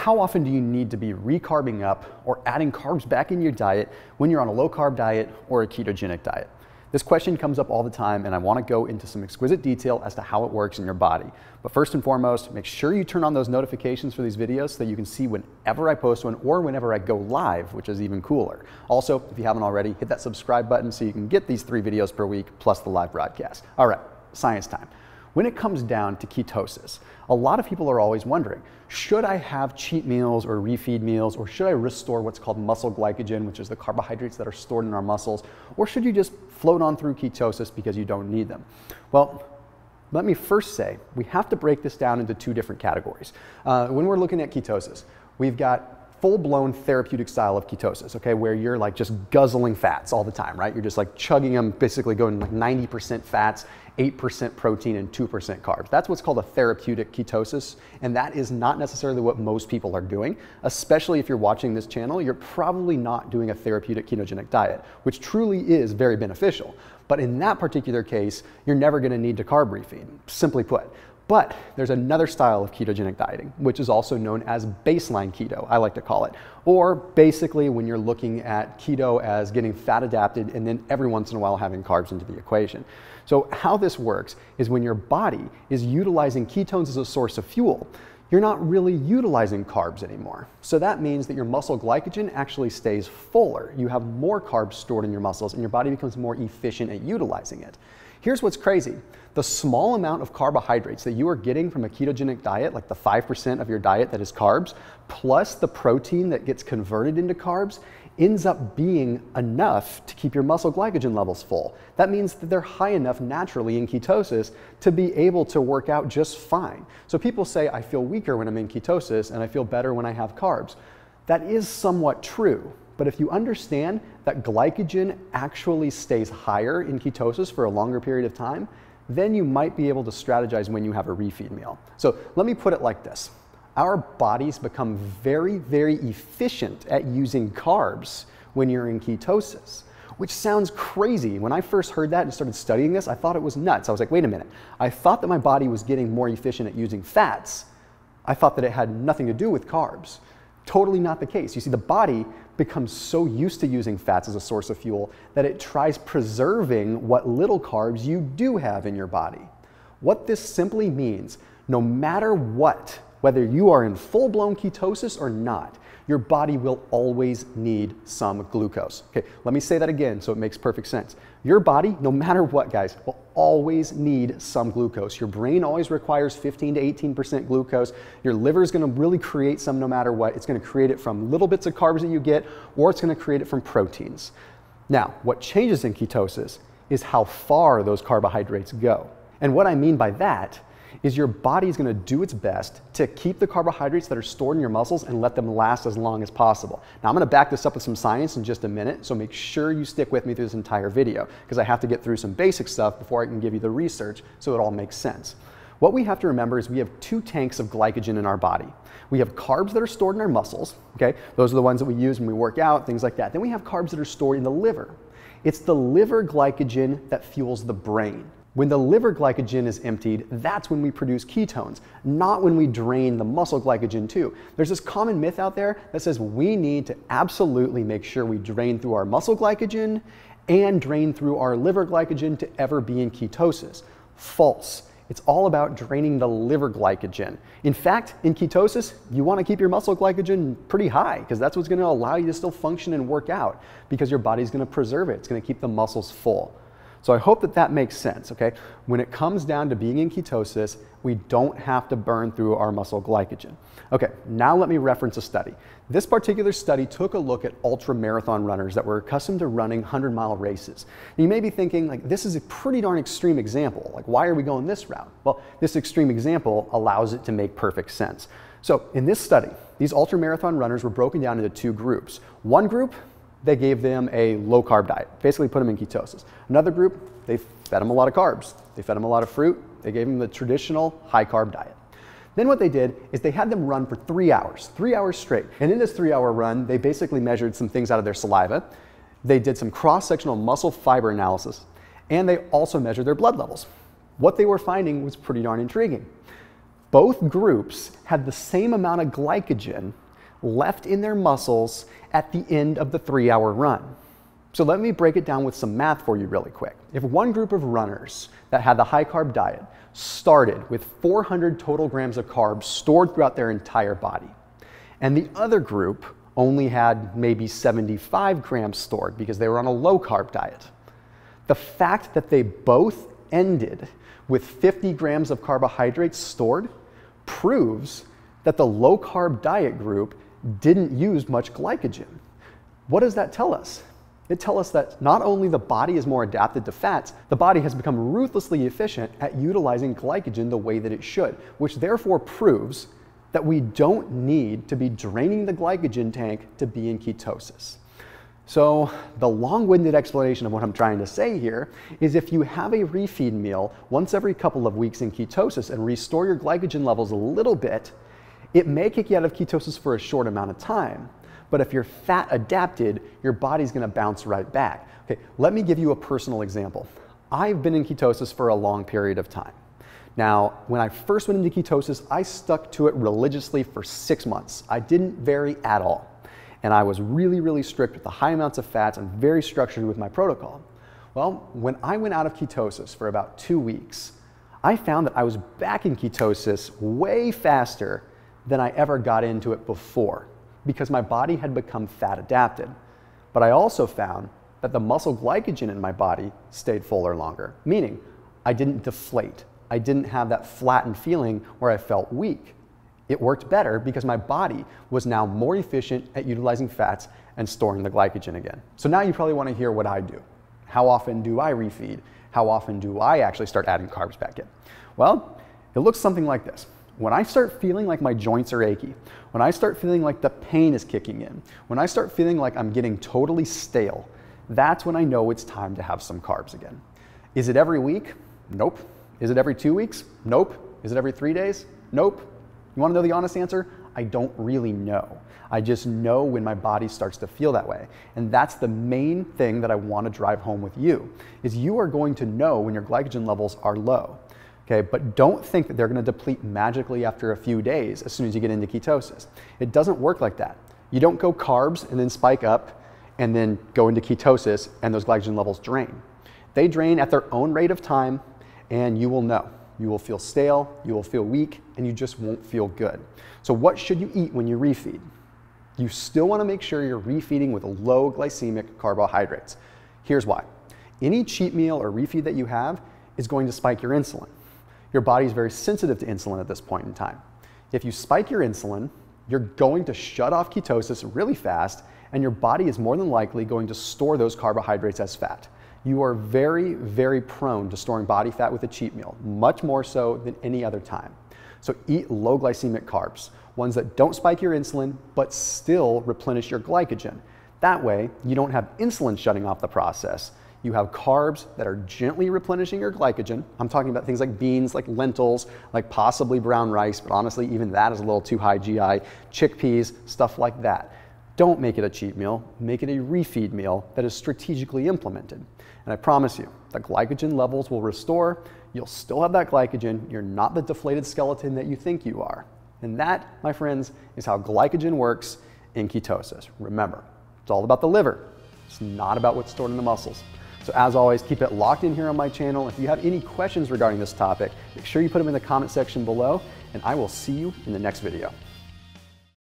how often do you need to be recarbing up or adding carbs back in your diet when you're on a low-carb diet or a ketogenic diet? This question comes up all the time, and I want to go into some exquisite detail as to how it works in your body. But first and foremost, make sure you turn on those notifications for these videos so that you can see whenever I post one or whenever I go live, which is even cooler. Also, if you haven't already, hit that subscribe button so you can get these 3 videos per week plus the live broadcast. All right, science time. When it comes down to ketosis, a lot of people are always wondering, should I have cheat meals or refeed meals, or should I restore what's called muscle glycogen, which is the carbohydrates that are stored in our muscles, or should you just float on through ketosis because you don't need them? Well, let me first say, we have to break this down into 2 different categories. When we're looking at ketosis, we've got full-blown therapeutic style of ketosis, okay, where you're like just guzzling fats all the time, right? You're just like chugging them, basically going like 90% fats, 8% protein, and 2% carbs. That's what's called a therapeutic ketosis, and that is not necessarily what most people are doing. Especially if you're watching this channel, you're probably not doing a therapeutic ketogenic diet, which truly is very beneficial. But in that particular case, you're never gonna need to carb refeed, simply put. But there's another style of ketogenic dieting, which is also known as baseline keto, I like to call it. Or basically when you're looking at keto as getting fat adapted and then every once in a while having carbs into the equation. So how this works is when your body is utilizing ketones as a source of fuel, you're not really utilizing carbs anymore. So that means that your muscle glycogen actually stays fuller. You have more carbs stored in your muscles and your body becomes more efficient at utilizing it. Here's what's crazy. The small amount of carbohydrates that you are getting from a ketogenic diet, like the 5% of your diet that is carbs, plus the protein that gets converted into carbs, ends up being enough to keep your muscle glycogen levels full. That means that they're high enough naturally in ketosis to be able to work out just fine. So people say, I feel weaker when I'm in ketosis and I feel better when I have carbs. That is somewhat true. But if you understand that glycogen actually stays higher in ketosis for a longer period of time, then you might be able to strategize when you have a refeed meal. So let me put it like this. Our bodies become very, very efficient at using carbs when you're in ketosis, which sounds crazy. When I first heard that and started studying this, I thought it was nuts. I was like, wait a minute. I thought that my body was getting more efficient at using fats. I thought that it had nothing to do with carbs. Totally not the case. You see, the body becomes so used to using fats as a source of fuel that it tries preserving what little carbs you do have in your body. What this simply means, no matter what, whether you are in full-blown ketosis or not, your body will always need some glucose. Okay, let me say that again so it makes perfect sense. Your body, no matter what, guys, will always need some glucose. Your brain always requires 15 to 18% glucose. Your liver is going to really create some no matter what. It's going to create it from little bits of carbs that you get, or it's going to create it from proteins. Now, what changes in ketosis is how far those carbohydrates go. And what I mean by that is your body's going to do its best to keep the carbohydrates that are stored in your muscles and let them last as long as possible. Now, I'm going to back this up with some science in just a minute, so make sure you stick with me through this entire video, because I have to get through some basic stuff before I can give you the research so it all makes sense. What we have to remember is we have 2 tanks of glycogen in our body. We have carbs that are stored in our muscles, okay? Those are the ones that we use when we work out, things like that. Then we have carbs that are stored in the liver. It's the liver glycogen that fuels the brain. When the liver glycogen is emptied, that's when we produce ketones, not when we drain the muscle glycogen too. There's this common myth out there that says we need to absolutely make sure we drain through our muscle glycogen and drain through our liver glycogen to ever be in ketosis. False. It's all about draining the liver glycogen. In fact, in ketosis, you want to keep your muscle glycogen pretty high because that's what's going to allow you to still function and work out because your body's going to preserve it. It's going to keep the muscles full. So I hope that that makes sense, okay? When it comes down to being in ketosis, we don't have to burn through our muscle glycogen. Okay, now let me reference a study. This particular study took a look at ultra marathon runners that were accustomed to running 100-mile races. And you may be thinking, like, this is a pretty darn extreme example. Like, why are we going this route? Well, this extreme example allows it to make perfect sense. So in this study, these ultra marathon runners were broken down into 2 groups. One group, they gave them a low-carb diet, basically put them in ketosis. Another group, they fed them a lot of carbs. They fed them a lot of fruit. They gave them the traditional high-carb diet. Then what they did is they had them run for 3 hours, 3 hours straight. And in this 3-hour run, they basically measured some things out of their saliva. They did some cross-sectional muscle fiber analysis, and they also measured their blood levels. What they were finding was pretty darn intriguing. Both groups had the same amount of glycogen left in their muscles at the end of the 3-hour run. So let me break it down with some math for you really quick. If one group of runners that had the high carb diet started with 400 total grams of carbs stored throughout their entire body, and the other group only had maybe 75 grams stored because they were on a low carb diet, the fact that they both ended with 50 grams of carbohydrates stored proves that the low carb diet group didn't use much glycogen. What does that tell us? It tells us that not only the body is more adapted to fats, the body has become ruthlessly efficient at utilizing glycogen the way that it should, which therefore proves that we don't need to be draining the glycogen tank to be in ketosis. So the long-winded explanation of what I'm trying to say here is if you have a refeed meal once every couple of weeks in ketosis and restore your glycogen levels a little bit, it may kick you out of ketosis for a short amount of time. But if you're fat adapted, your body's gonna bounce right back. Okay, let me give you a personal example. I've been in ketosis for a long period of time. Now, when I first went into ketosis, I stuck to it religiously for 6 months. I didn't vary at all. And I was really, really strict with the high amounts of fats and very structured with my protocol. Well, when I went out of ketosis for about 2 weeks, I found that I was back in ketosis way faster than I ever got into it before because my body had become fat adapted. But I also found that the muscle glycogen in my body stayed fuller longer, meaning I didn't deflate. I didn't have that flattened feeling where I felt weak. It worked better because my body was now more efficient at utilizing fats and storing the glycogen again. So now you probably want to hear what I do. How often do I refeed? How often do I actually start adding carbs back in? Well, it looks something like this. When I start feeling like my joints are achy, when I start feeling like the pain is kicking in, when I start feeling like I'm getting totally stale, that's when I know it's time to have some carbs again. Is it every week? Nope. Is it every 2 weeks? Nope. Is it every 3 days? Nope. You want to know the honest answer? I don't really know. I just know when my body starts to feel that way. And that's the main thing that I want to drive home with you, is you are going to know when your glycogen levels are low. Okay, but don't think that they're going to deplete magically after a few days as soon as you get into ketosis. It doesn't work like that. You don't go carbs and then spike up and then go into ketosis and those glycogen levels drain. They drain at their own rate of time and you will know. You will feel stale, you will feel weak, and you just won't feel good. So what should you eat when you refeed? You still want to make sure you're refeeding with low glycemic carbohydrates. Here's why. Any cheat meal or refeed that you have is going to spike your insulin. Your body is very sensitive to insulin at this point in time. If you spike your insulin, you're going to shut off ketosis really fast, and your body is more than likely going to store those carbohydrates as fat. You are very, very prone to storing body fat with a cheat meal, much more so than any other time. So eat low glycemic carbs, ones that don't spike your insulin, but still replenish your glycogen. That way, you don't have insulin shutting off the process. You have carbs that are gently replenishing your glycogen. I'm talking about things like beans, like lentils, like possibly brown rice, but honestly, even that is a little too high GI, chickpeas, stuff like that. Don't make it a cheat meal, make it a refeed meal that is strategically implemented. And I promise you, the glycogen levels will restore, you'll still have that glycogen, you're not the deflated skeleton that you think you are. And that, my friends, is how glycogen works in ketosis. Remember, it's all about the liver. It's not about what's stored in the muscles. So as always, keep it locked in here on my channel. If you have any questions regarding this topic, make sure you put them in the comment section below, and I will see you in the next video.